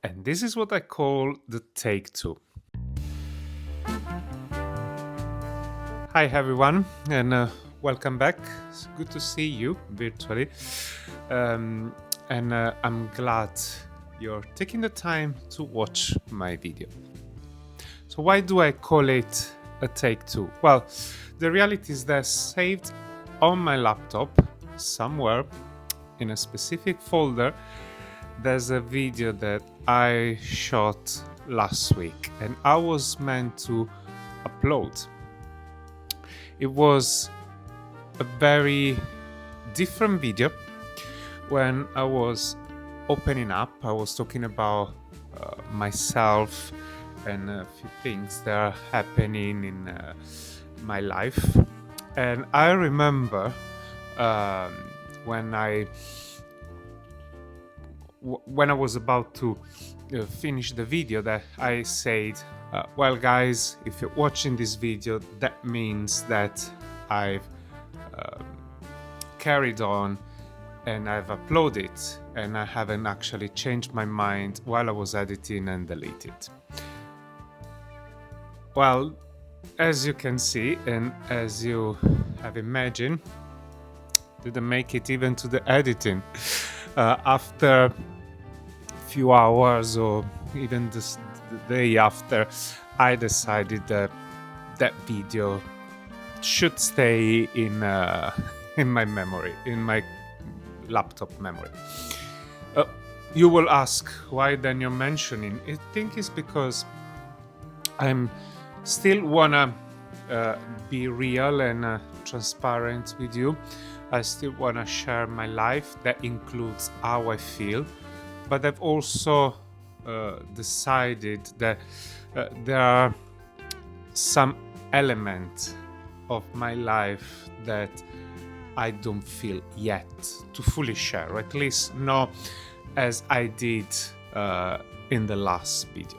And this is what I call the take two. Hi, everyone, and welcome back. It's good to see you virtually. And I'm glad you're taking the time to watch my video. So, why do I call it a take two? Well, the reality is that saved on my laptop somewhere in a specific folder, there's a video that I shot last week and I was meant to upload. It was a very different video. When I was opening up, I was talking about myself and a few things that are happening in my life. And I remember um, when when I was about to finish the video that I said, well guys, if you're watching this video, that means that I've um, carried on and I've uploaded and I haven't actually changed my mind while I was editing and deleted. Well, as you can see and as you have imagined, didn't make it even to the editing. After a few hours or even the day after, I decided that that video should stay in in my memory, in my laptop memory. You will ask why then you're mentioning. I think it's because I'm still wanna be real and transparent with you. I still wanna share my life. That includes how I feel, but I've also decided that there are some elements of my life that I don't feel yet to fully share, or at least not as I did in the last video.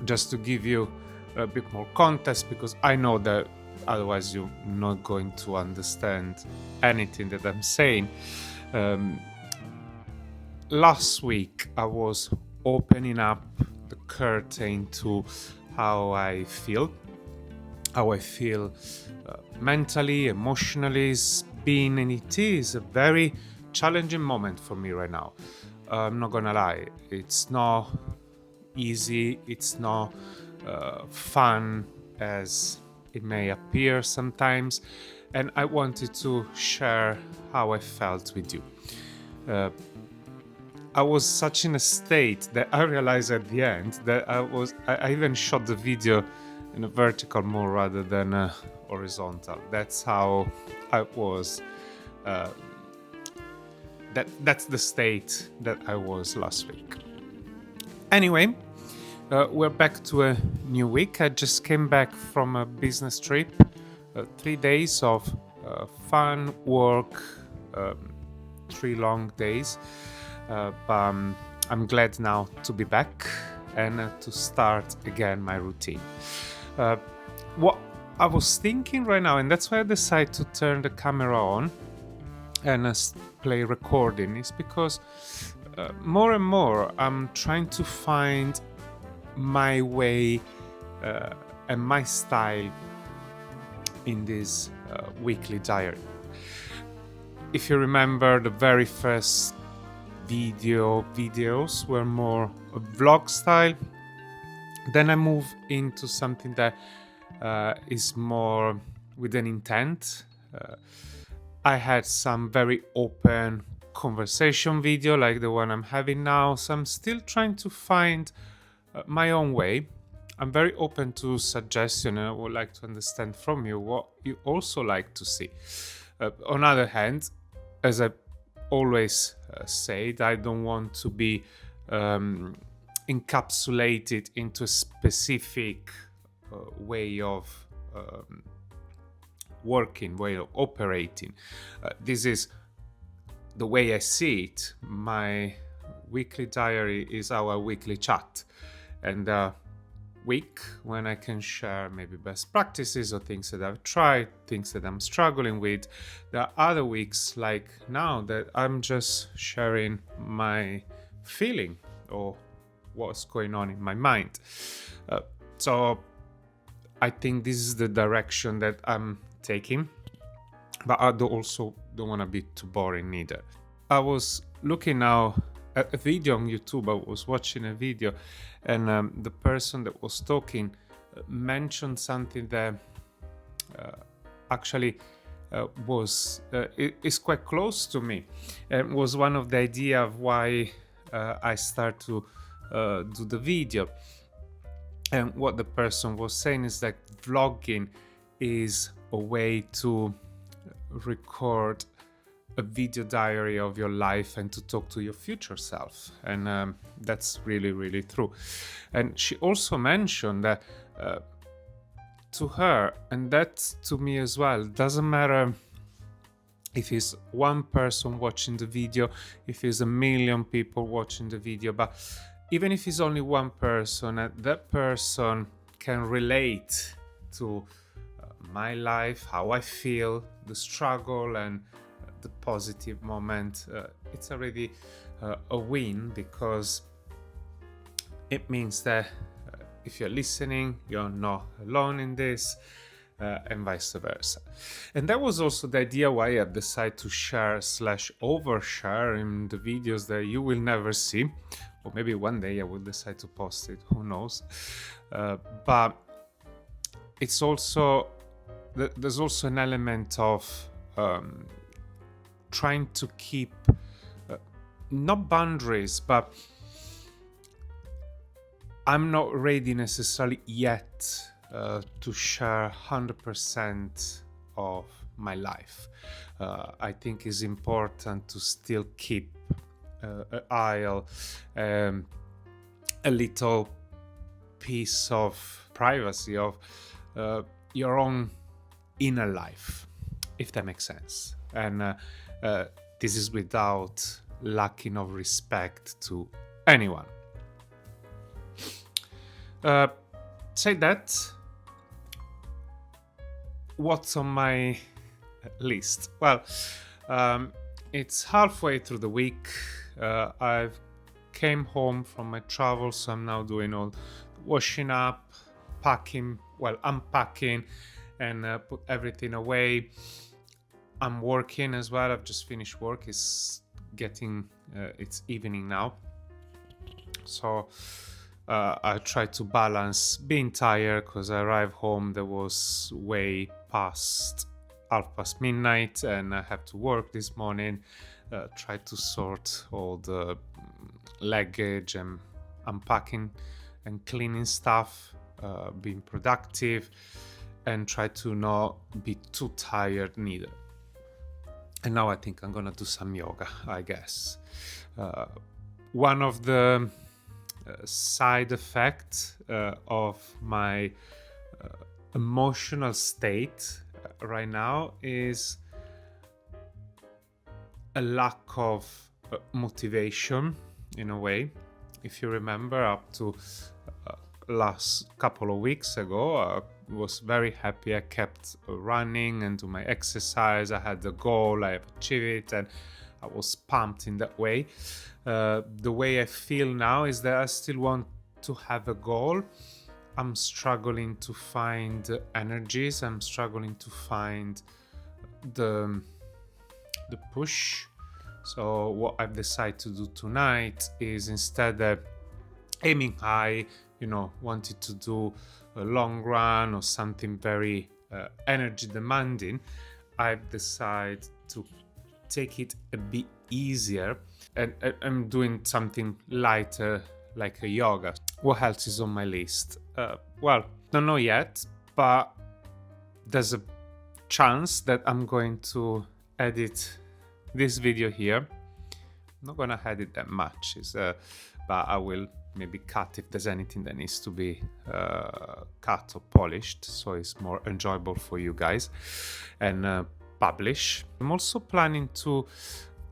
Just to give you a bit more context, because I know that otherwise you're not going to understand anything that I'm saying. Last week I was opening up the curtain to how I feel mentally, emotionally, being, and it is a very challenging moment for me right now. I'm not gonna lie, it's not easy, it's not fun as it may appear sometimes, and I wanted to share how I felt with you. I was such in a state that I realized at the end that I even shot the video in a vertical mode rather than a horizontal. That's how I was. That's the state that I was last week. Anyway, we're back to a new week. I just came back from a business trip, 3 days of fun work, 3 long days. I'm glad now to be back and to start again my routine. What I was thinking right now, and that's why I decided to turn the camera on and play recording, is because more and more I'm trying to find my way and my style in this weekly diary. If you remember, the very first videos were more a vlog style. Then I move into something that is more with an intent. I had some very open conversation video like the one I'm having now, so I'm still trying to find my own way. I'm very open to suggestion and I would like to understand from you what you also like to see. On the other hand, as I always said, I don't want to be encapsulated into a specific way of working, way of operating. This is the way I see it. My weekly diary is our weekly chat, and week when I can share maybe best practices or things that I've tried, things that I'm struggling with. There are other weeks like now that I'm just sharing my feeling or what's going on in my mind. So I think this is the direction that I'm taking, but I also don't want to be too boring either. I was looking now at a video on YouTube. I was watching a video, and the person that was talking mentioned something that actually is quite close to me, and was one of the idea of why I start to do the video. And what the person was saying is that vlogging is a way to record a video diary of your life and to talk to your future self. And that's really, really true. And she also mentioned that to her, and that to me as well, doesn't matter if it's one person watching the video, if it's a million people watching the video, but even if it's only one person, that person can relate to my life, how I feel, the struggle and the positive moment. It's already a win, because it means that if you're listening, you're not alone in this, and vice versa. And that was also the idea why I decided to share/overshare in the videos that you will never see, or maybe one day I will decide to post it, who knows. But it's also, there's also an element of trying to keep not boundaries, but I'm not ready necessarily yet to share 100% of my life. I think it's important to still keep a little piece of privacy of your own inner life, if that makes sense. And this is without lacking of respect to anyone. Say that, what's on my list? Well, it's halfway through the week. I've came home from my travel, so I'm now doing all washing up, packing, unpacking, and put everything away. I'm working as well. I've just finished work. It's evening now, so I try to balance being tired, because I arrived home there was way past midnight, and I have to work this morning. Try to sort all the luggage and unpacking and cleaning stuff, being productive, and try to not be too tired neither. And now I think I'm gonna do some yoga, I guess. One of the side effects of my emotional state right now is a lack of motivation, in a way. If you remember, up to last couple of weeks ago, I was very happy. I kept running and do my exercise. I had the goal, I have achieved it, and I was pumped in that way. The way I feel now is that I still want to have a goal. I'm struggling to find energies. I'm struggling to find the push. So what I've decided to do tonight is, instead of aiming high, wanted to do a long run or something very energy demanding, I've decided to take it a bit easier, and I'm doing something lighter, like a yoga. What else is on my list? Don't know yet, but there's a chance that I'm going to edit this video here. I'm not gonna edit that much, but I will maybe cut if there's anything that needs to be cut or polished, so it's more enjoyable for you guys, and publish. I'm also planning to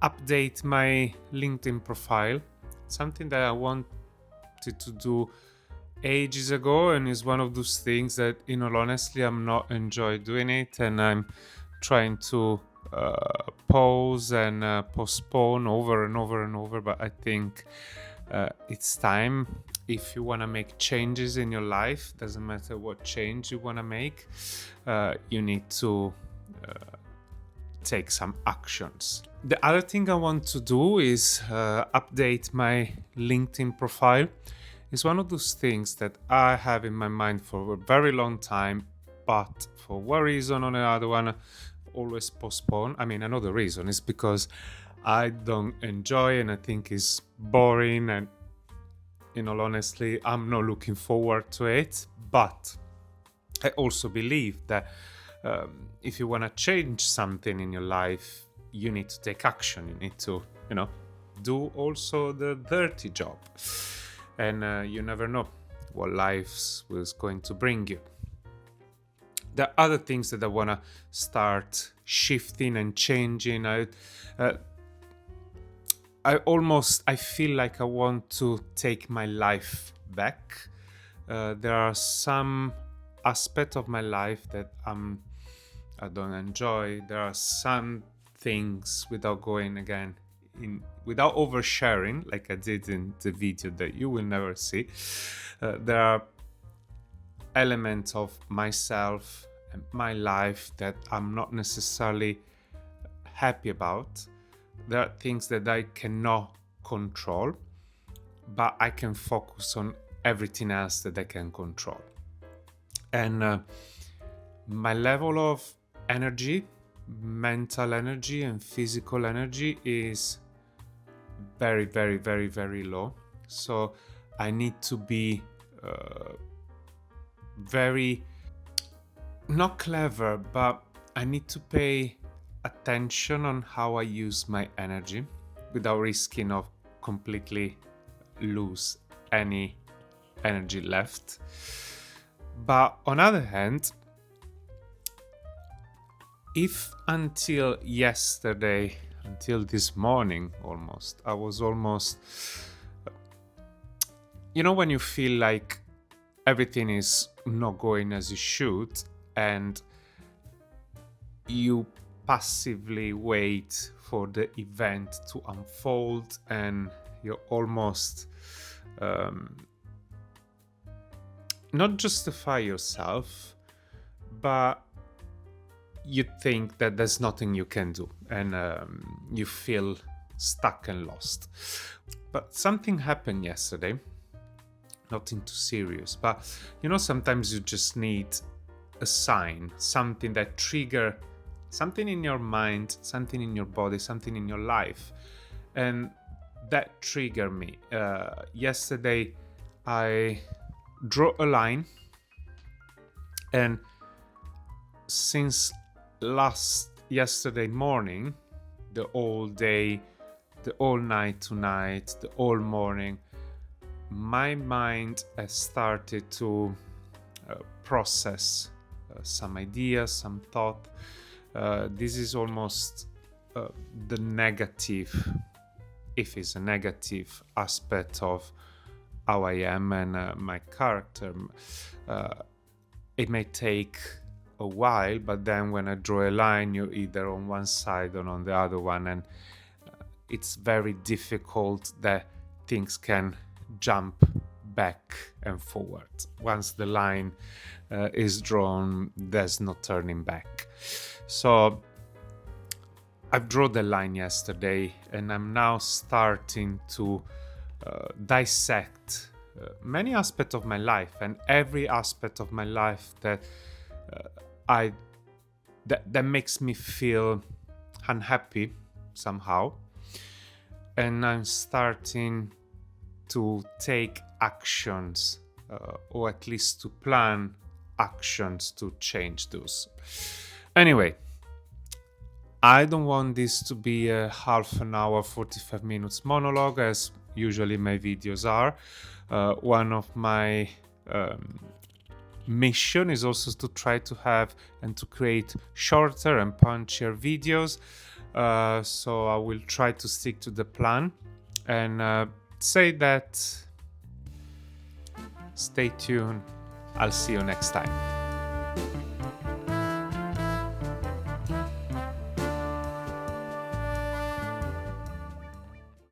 update my LinkedIn profile, something that I wanted to do ages ago, and is one of those things that, honestly, I'm not enjoy doing it, and I'm trying to pause and postpone over and over and over. But I think It's time. If you want to make changes in your life, doesn't matter what change you want to make, you need to take some actions. The other thing I want to do is update my LinkedIn profile. It's one of those things that I have in my mind for a very long time, but for one reason or another one, always postpone. I mean, another reason is because I don't enjoy and I think it's boring, and in all honesty, I'm not looking forward to it. But I also believe that if you want to change something in your life, you need to take action. You need to, do also the dirty job. And you never know what life was going to bring you. There are other things that I want to start shifting and changing. I feel like I want to take my life back. There are some aspects of my life that I don't enjoy. There are some things, without going again without oversharing, like I did in the video that you will never see. There are elements of myself and my life that I'm not necessarily happy about. There are things that I cannot control, but I can focus on everything else that I can control. And my level of energy, mental energy and physical energy is very, very, very, very low. So I need to be very, not clever, but I need to pay attention on how I use my energy without risking of completely lose any energy left. But on the other hand, if until yesterday, until this morning almost, I was almost, when you feel like everything is not going as it should and you passively wait for the event to unfold and you're almost not justify yourself, but you think that there's nothing you can do and you feel stuck and lost. But something happened yesterday, nothing too serious, but sometimes you just need a sign, something that trigger something in your mind, something in your body, something in your life, and that triggered me. Yesterday I drew a line, and since yesterday morning, the whole day, the whole night tonight, the whole morning, my mind has started to process some ideas, some thought. This is almost the negative, if it's a negative aspect of how I am and my character. It may take a while, but then when I draw a line, you're either on one side or on the other one, and it's very difficult that things can jump back and forward. Once the line is drawn, there's no turning back. So I've drawn the line yesterday, and I'm now starting to dissect many aspects of my life, and every aspect of my life that that makes me feel unhappy somehow, and I'm starting to take actions, or at least to plan actions to change those. Anyway, I don't want this to be a half an hour, 45 minutes monologue, as usually my videos are. One of my mission is also to try to have and to create shorter and punchier videos. So I will try to stick to the plan and say that stay tuned. I'll see you next time.